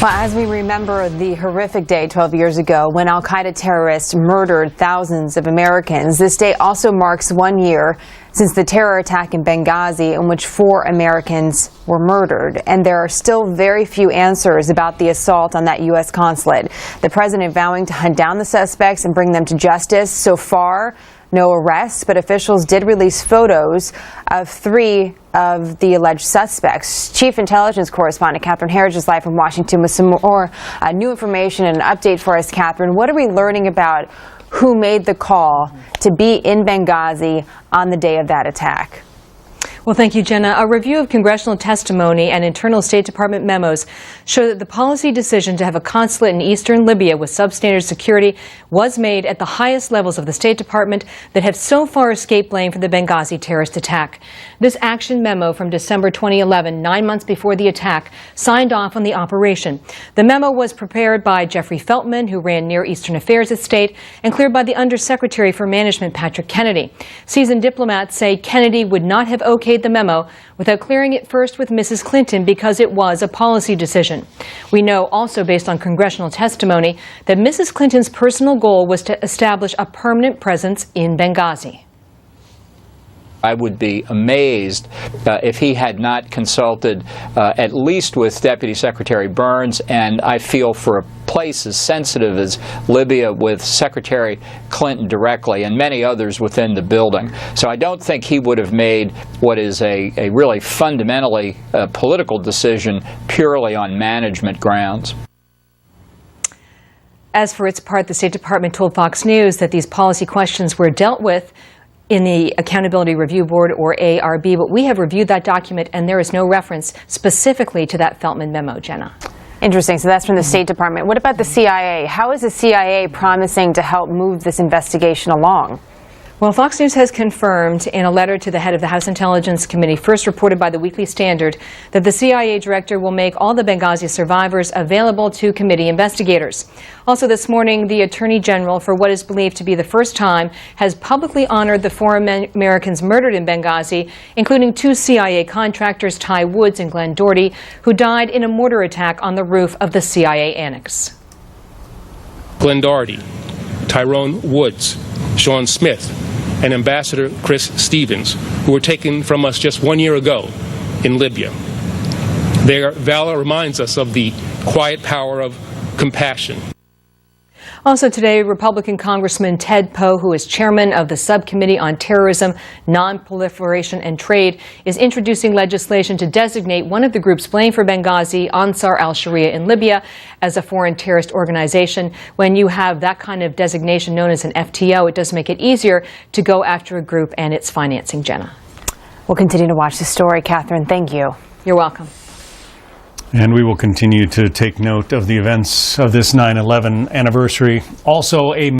Well, as we remember the horrific day 12 years ago when al-Qaeda terrorists murdered thousands of Americans, this day also marks 1 year since the terror attack in Benghazi in which 4 Americans were murdered. And there are still very few answers about the assault on that U.S. consulate. The president vowing to hunt down the suspects and bring them to justice. So far, no arrests, but officials did release photos of 3 of the alleged suspects. Chief Intelligence Correspondent Herridge is live from Washington with some more new information and an update for us. Catherine, what are we learning about who made the call to be in Benghazi on the day of that attack? Well, thank you, Jenna. A review of congressional testimony and internal State Department memos show that the policy decision to have a consulate in eastern Libya with substandard security was made at the highest levels of the State Department that have so far escaped blame for the Benghazi terrorist attack. This action memo from December 2011, 9 months before the attack, signed off on the operation. The memo was prepared by Jeffrey Feltman, who ran Near Eastern Affairs at State, and cleared by the Undersecretary for Management, Patrick Kennedy. Seasoned diplomats say Kennedy would not have okayed the memo without clearing it first with Mrs. Clinton because it was a policy decision. We know also, based on congressional testimony, that Mrs. Clinton's personal goal was to establish a permanent presence in Benghazi. I would be amazed if he had not consulted at least with Deputy Secretary Burns, and I feel for a place as sensitive as Libya with Secretary Clinton directly and many others within the building. So I don't think he would have made what is a really fundamentally political decision purely on management grounds. As for its part, the State Department told Fox News that these policy questions were dealt with in the Accountability Review Board, or ARB, but we have reviewed that document and there is no reference specifically to that Feltman memo, Jenna. Interesting. So that's from the State Department. What about the CIA? How is the CIA promising to help move this investigation along? Well, Fox News has confirmed in a letter to the head of the House Intelligence Committee, first reported by the Weekly Standard, that the CIA director will make all the Benghazi survivors available to committee investigators. Also this morning, the Attorney General, for what is believed to be the first time, has publicly honored the 4 Americans murdered in Benghazi, including 2 CIA contractors, Ty Woods and Glenn Doherty, who died in a mortar attack on the roof of the CIA annex. Glenn Doherty, Tyrone Woods, Sean Smith, and Ambassador Chris Stevens, who were taken from us just 1 year ago in Libya. Their valor reminds us of the quiet power of compassion. Also today, Republican Congressman Ted Poe, who is chairman of the Subcommittee on Terrorism, Nonproliferation and Trade, is introducing legislation to designate one of the groups blamed for Benghazi, Ansar al-Sharia in Libya, as a foreign terrorist organization. When you have that kind of designation known as an FTO, it does make it easier to go after a group and its financing, Jenna. We'll continue to watch the story, Catherine. Thank you. You're welcome. And we will continue to take note of the events of this 9/11 anniversary. Also, a